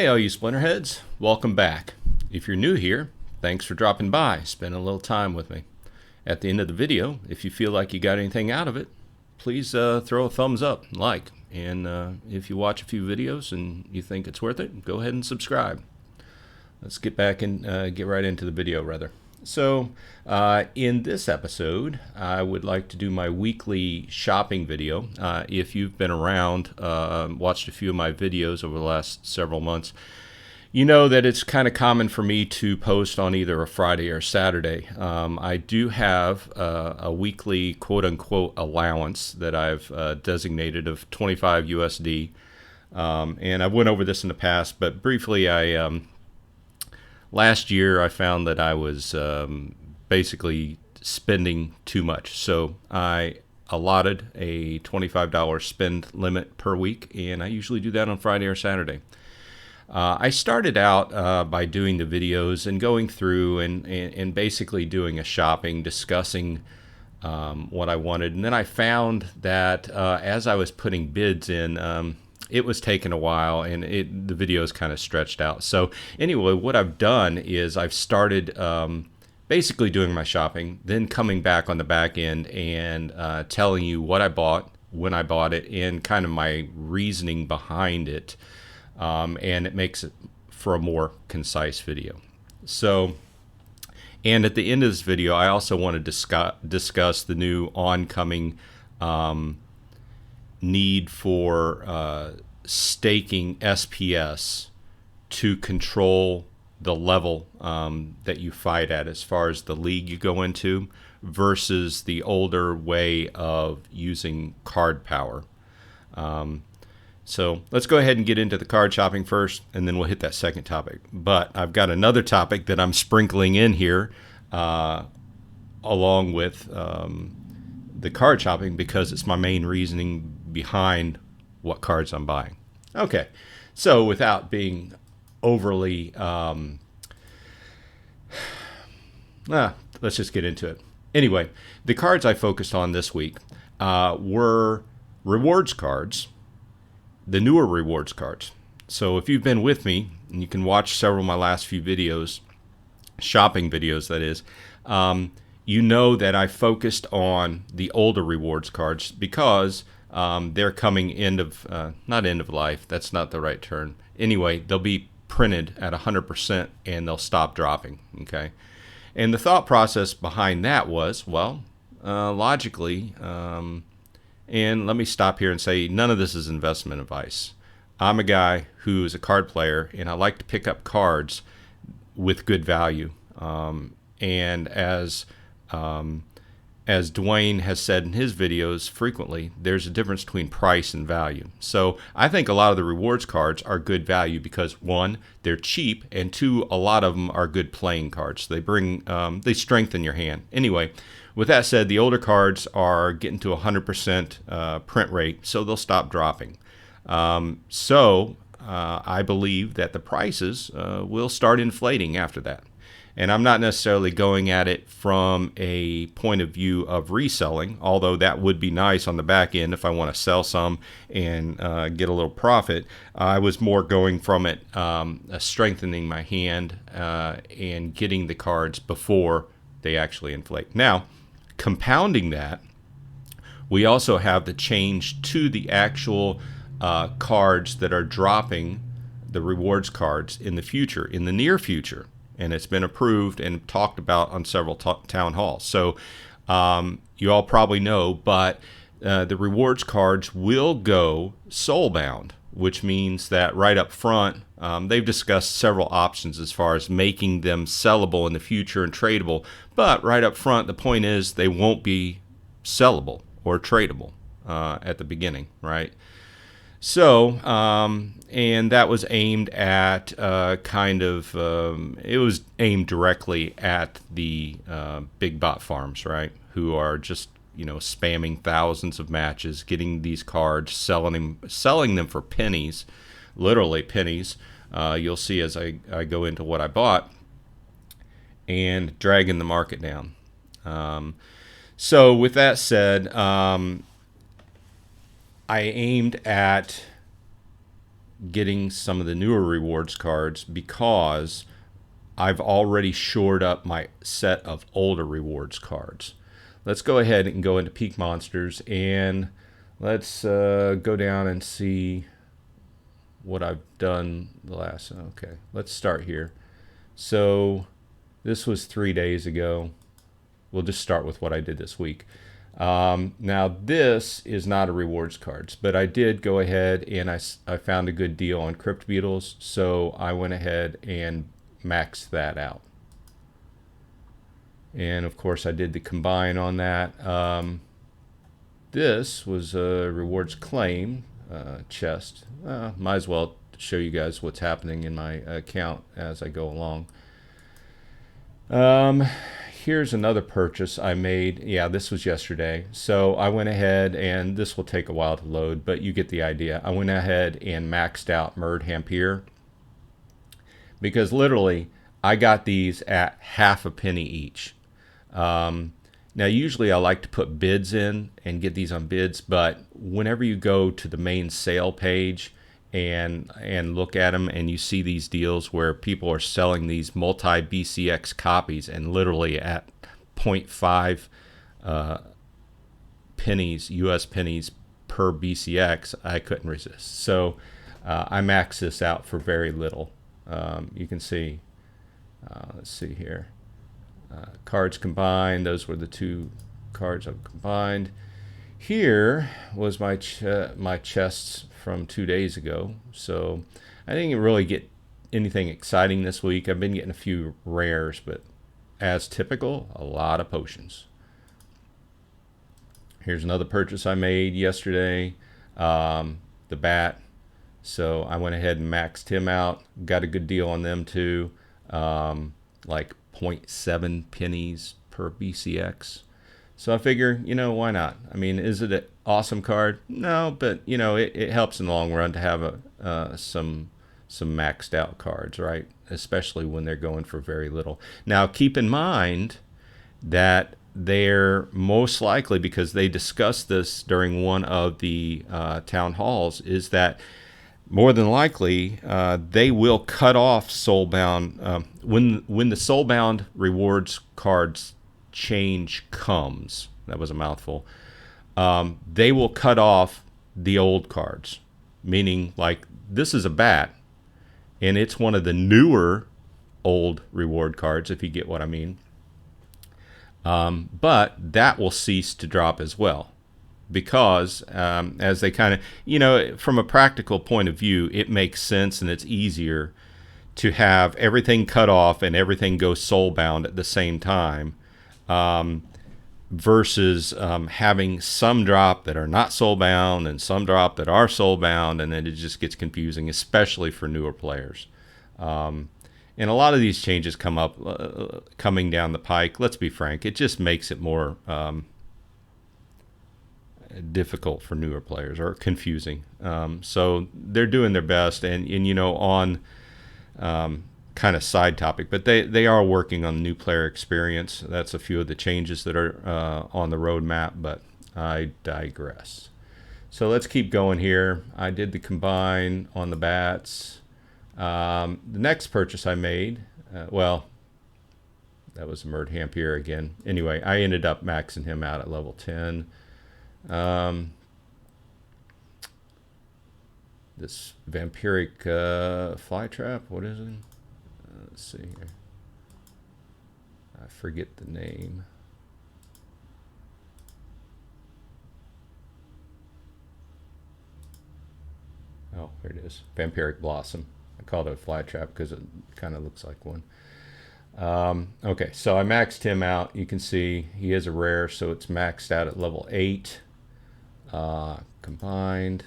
all you Splinterheads. Welcome back. If you're new here, thanks for dropping by, spending a little time with me. At the end of the video, if you feel like you got anything out of it, please throw a thumbs up, like, and if you watch a few videos and you think it's worth it, go ahead and subscribe. Let's get back and get right into the video, rather. So in this episode, I would like to do my weekly shopping video. If you've been around, watched a few of my videos over the last several months, you know that it's kind of common for me to post on either a Friday or Saturday. I do have a weekly quote-unquote allowance that I've designated of 25 USD. And I went over this in the past, but briefly, last year, I found that I was basically spending too much. So I allotted a $25 spend limit per week, and I usually do that on Friday or Saturday. I started out by doing the videos and going through and basically doing a shopping, discussing what I wanted. And then I found that as I was putting bids in, it was taking a while, and the videos kind of stretched out. So anyway, what I've done is I've started basically doing my shopping, then coming back on the back end and telling you what I bought, when I bought it, and kind of my reasoning behind it. And it makes it for a more concise video. So, and at the end of this video, I also want to discuss the new oncoming need for staking SPS to control the level that you fight at as far as the league you go into versus the older way of using card power. So let's go ahead and get into the card shopping first, and then we'll hit that second topic. But I've got another topic that I'm sprinkling in here along with the card shopping because it's my main reasoning behind what cards I'm buying. Okay, so without being overly, let's just get into it. Anyway, the cards I focused on this week were rewards cards, the newer rewards cards. So if you've been with me, and you can watch several of my last few videos, shopping videos that is, you know that I focused on the older rewards cards because they're coming not end of life, that's not the right term. Anyway, they'll be printed at 100% and they'll stop dropping, okay? And the thought process behind that was, well, logically, and let me stop here and say none of this is investment advice. I'm a guy who is a card player, and I like to pick up cards with good value. And as Dwayne has said in his videos frequently, there's a difference between price and value. So I think a lot of the rewards cards are good value because one, they're cheap, and two, a lot of them are good playing cards. They they strengthen your hand. Anyway, with that said, the older cards are getting to 100% print rate, so they'll stop dropping. I believe that the prices will start inflating after that. And I'm not necessarily going at it from a point of view of reselling, although that would be nice on the back end if I want to sell some and get a little profit. I was more going from it strengthening my hand and getting the cards before they actually inflate. Now, compounding that, we also have the change to the actual cards that are dropping, the rewards cards in the future, in the near future. And it's been approved and talked about on several town halls. So you all probably know, but the rewards cards will go soulbound, which means that right up front, they've discussed several options as far as making them sellable in the future and tradable. But right up front, the point is they won't be sellable or tradable at the beginning, right? So, and that was aimed at it was aimed directly at the big bot farms, right? Who are just, spamming thousands of matches, getting these cards, selling them for pennies, literally pennies. You'll see as I go into what I bought, and dragging the market down. So with that said, I aimed at getting some of the newer rewards cards because I've already shored up my set of older rewards cards. Let's go ahead and go into Peak Monsters, and let's go down and see what I've done the last. Okay, let's start here. So this was 3 days ago. We'll just start with what I did this week. Now this is not a rewards cards, but I did go ahead and I found a good deal on Crypt Beetles, so I went ahead and maxed that out. And of course I did the combine on that. This was a rewards claim chest. Might as well show you guys what's happening in my account as I go along. Here's another purchase I made. Yeah, this was yesterday. So I went ahead, and this will take a while to load, but you get the idea. I went ahead and maxed out Murd Hampier because literally I got these at half a penny each. Now usually I like to put bids in and get these on bids, but whenever you go to the main sale page and look at them and you see these deals where people are selling these multi BCX copies and literally at 0.5 pennies, US pennies per BCX, I couldn't resist. So I maxed this out for very little. You can see, let's see here. Cards combined, those were the two cards I've combined. Here was my chests from 2 days ago. So I didn't really get anything exciting this week. I've been getting a few rares, but as typical, a lot of potions. Here's another purchase I made yesterday, the bat. So I went ahead and maxed him out. Got a good deal on them too, like 0.7 pennies per BCX. So I figure, why not? I mean, is it an awesome card? No, but it helps in the long run to have some maxed out cards, right? Especially when they're going for very little. Now, keep in mind that they're most likely, because they discussed this during one of the town halls, is that more than likely they will cut off soulbound when the soulbound rewards cards change comes. That was a mouthful. They will cut off the old cards, meaning like this is a bat and it's one of the newer old reward cards, if you get what I mean. But that will cease to drop as well, because as they kind of, from a practical point of view, it makes sense and it's easier to have everything cut off and everything go soulbound at the same time, versus having some drop that are not soulbound and some drop that are soulbound, and then it just gets confusing, especially for newer players. And a lot of these changes coming down the pike. Let's be frank, it just makes it more difficult for newer players, or confusing. So they're doing their best, and on kind of side topic, but they are working on the new player experience. That's a few of the changes that are on the roadmap, but I digress. So let's keep going here. I did the combine on the bats. The next purchase I made, that was Murd Hampier again. Anyway, I ended up maxing him out at level 10. This vampiric fly trap, what is it? Let's see here. I forget the name. Oh, here it is. Vampiric Blossom. I called it a fly trap because it kind of looks like one. Okay, so I maxed him out. You can see he is a rare, so it's maxed out at level 8. Combined.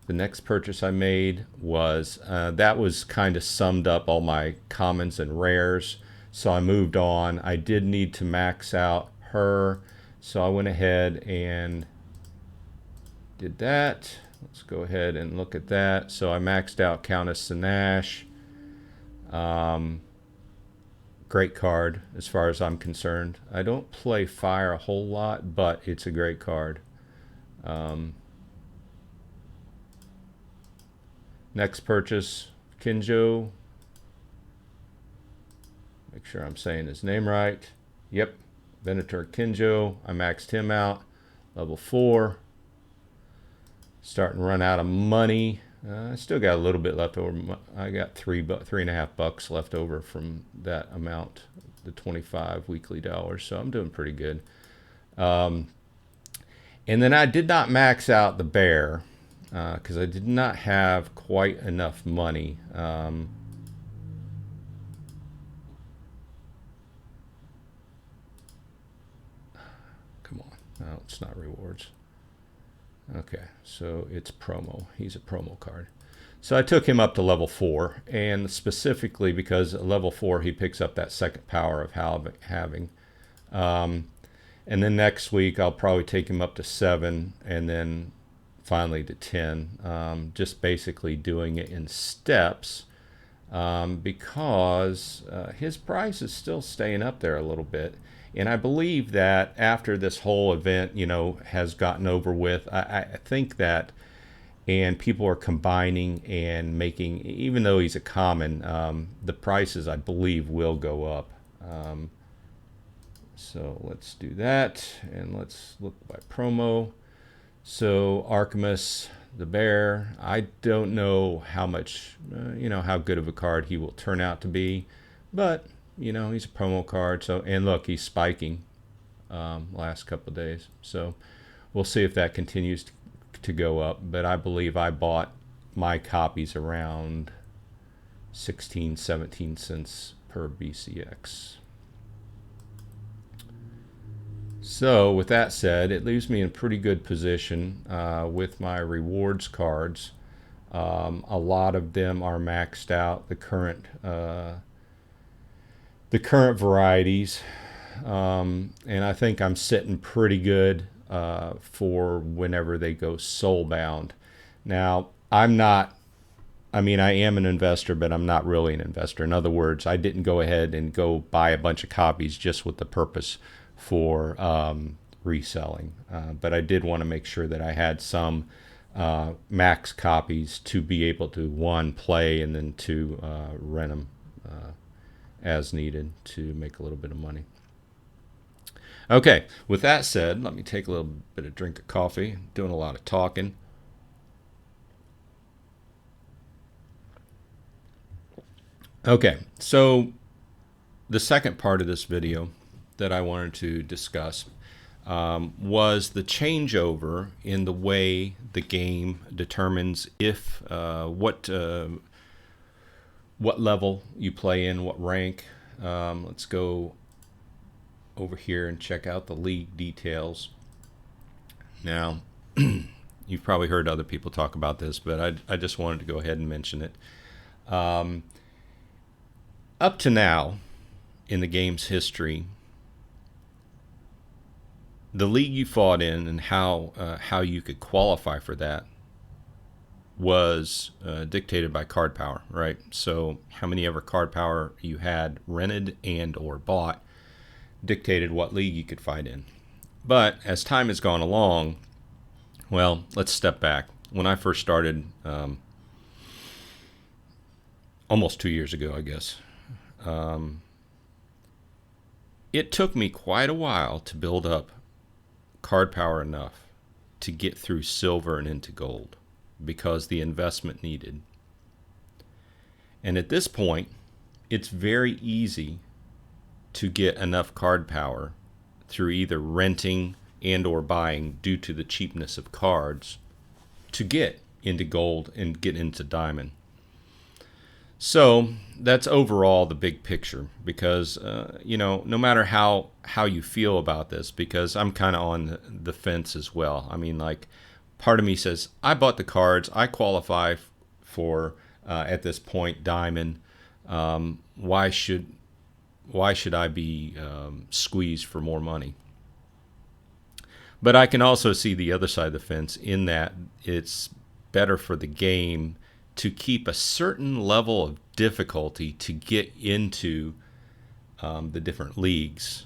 The next purchase I made was, that was kind of summed up all my commons and rares. So I moved on. I did need to max out her. So I went ahead and did that. Let's go ahead and look at that. So I maxed out Countess Sinash. Great card as far as I'm concerned. I don't play fire a whole lot, but it's a great card. Next purchase, Kinjo. Make sure I'm saying his name right. Yep, Venator Kinjo. I maxed him out. Level 4. Starting to run out of money. I still got a little bit left over. I got $3.50 left over from that amount, the 25 weekly dollars. So I'm doing pretty good. And then I did not max out the bear because I did not have quite enough money. Come on. No, it's not rewards. Okay, so it's promo. He's a promo card. So I took him up to level 4, and specifically because at level 4 he picks up that second power of having. And then next week I'll probably take him up to 7, and then finally to 10. Just basically doing it in steps because his price is still staying up there a little bit. And I believe that after this whole event, has gotten over with, I think that, and people are combining and making, even though he's a common, the prices, I believe, will go up. So let's do that, and let's look by promo. So Archimus, the bear, I don't know how much, how good of a card he will turn out to be, but he's a promo card. So, and look, he's spiking last couple of days. So we'll see if that continues to go up. But I believe I bought my copies around 16, 17 cents per BCX. So with that said, it leaves me in a pretty good position with my rewards cards. A lot of them are maxed out, the current varieties, and I think I'm sitting pretty good for whenever they go soulbound. Now, I am an investor, but I'm not really an investor. In other words, I didn't go ahead and go buy a bunch of copies just with the purpose for reselling. But I did want to make sure that I had some max copies to be able to, 1, play, and then 2, rent them as needed to make a little bit of money. Okay, with that said, let me take a little bit of drink of coffee. I'm doing a lot of talking. Okay, so the second part of this video that I wanted to discuss was the changeover in the way the game determines if what level you play in, what rank. Let's go over here and check out the league details. Now, you've probably heard other people talk about this, but I just wanted to go ahead and mention it. Up to now, in the game's history, the league you fought in and how you could qualify for that was dictated by card power, right? So how many ever card power you had rented and or bought dictated what league you could fight in. But as time has gone along, well, let's step back. When I first started, almost 2 years ago, I guess, it took me quite a while to build up card power enough to get through silver and into gold because the investment needed. And at this point, it's very easy to get enough card power through either renting and or buying due to the cheapness of cards to get into gold and get into diamond. So that's overall the big picture because, no matter how you feel about this, because I'm kind of on the fence as well. I mean, like, part of me says, I bought the cards, I qualify for, at this point, diamond. Why should I be squeezed for more money? But I can also see the other side of the fence in that it's better for the game to keep a certain level of difficulty to get into the different leagues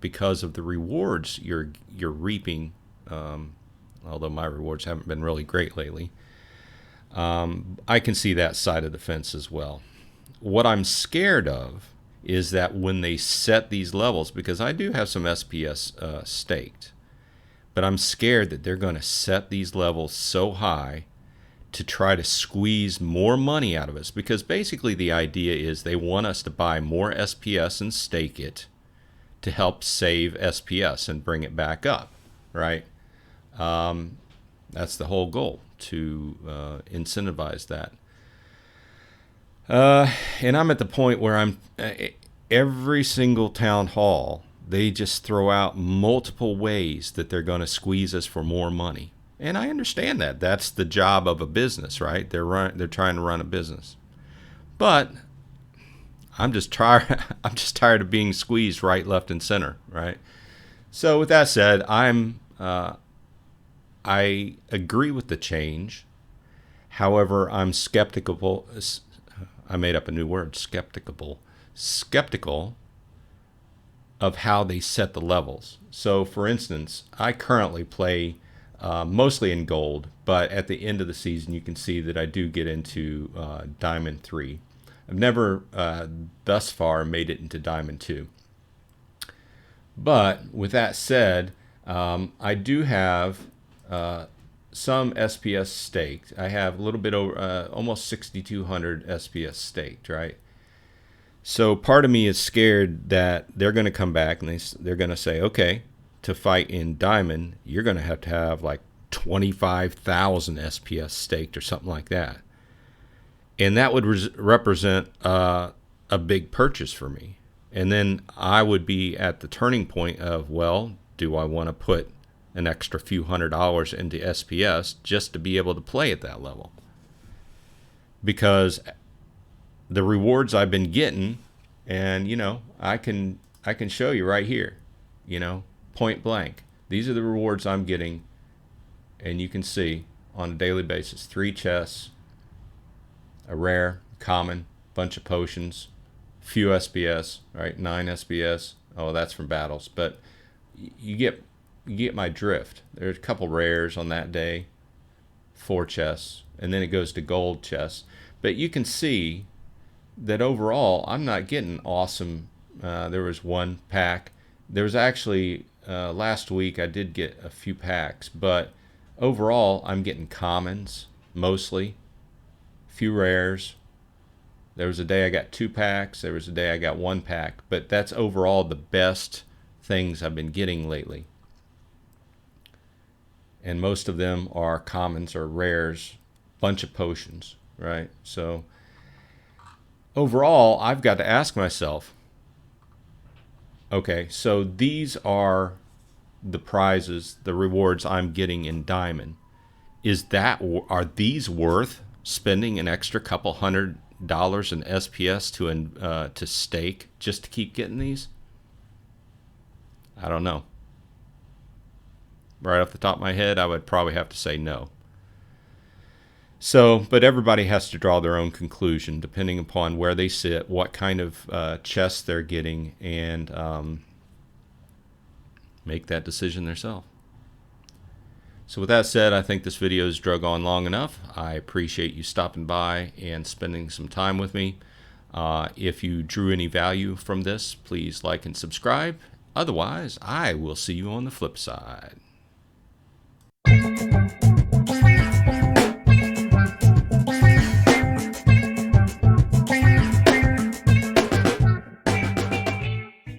because of the rewards you're reaping. Although my rewards haven't been really great lately. I can see that side of the fence as well. What I'm scared of is that when they set these levels, because I do have some SPS staked, but I'm scared that they're going to set these levels so high to try to squeeze more money out of us, because basically the idea is they want us to buy more SPS and stake it to help save SPS and bring it back up, right? That's the whole goal, to incentivize that. And I'm at the point where I'm every single town hall, they just throw out multiple ways that they're going to squeeze us for more money. And I understand that. That's the job of a business, right? They're trying to run a business. But I'm just tired of being squeezed right, left, and center, right? So with that said, I agree with the change. However, I'm skeptical. I made up a new word, skeptical of how they set the levels. So for instance, I currently play mostly in gold, but at the end of the season you can see that I do get into Diamond 3. I've never thus far made it into Diamond 2. But with that said, I do have some SPS staked. I have a little bit over almost 6,200 SPS staked, right? So part of me is scared that they're going to come back and they're going to say, okay, to fight in Diamond, you're going to have like 25,000 SPS staked or something like that. And that would represent a big purchase for me. And then I would be at the turning point of, well, do I want to put an extra few $100s into SPS just to be able to play at that level? Because the rewards I've been getting, and I can show you right here, point blank. These are the rewards I'm getting, and you can see on a daily basis: 3 chests, a rare, common, bunch of potions, few SPS, right? 9 SPS. Oh, that's from battles, but you get my drift. There's a couple rares on that day, 4 chests, and then it goes to gold chests. But you can see that overall I'm not getting awesome. There was one pack. There was actually last week I did get a few packs, but overall I'm getting commons mostly, few rares. There was a day I got 2 packs. There was a day I got 1 pack, but that's overall the best things I've been getting lately. And most of them are commons or rares, bunch of potions, right? So overall, I've got to ask myself, okay, so these are the prizes, the rewards I'm getting in Diamond. Are these worth spending an extra couple $100 in SPS to stake just to keep getting these? I don't know. Right off the top of my head, I would probably have to say no. So, but everybody has to draw their own conclusion depending upon where they sit, what kind of chests they're getting, and make that decision themselves. So with that said, I think this video has drug on long enough. I appreciate you stopping by and spending some time with me. If you drew any value from this, please like and subscribe. Otherwise, I will see you on the flip side.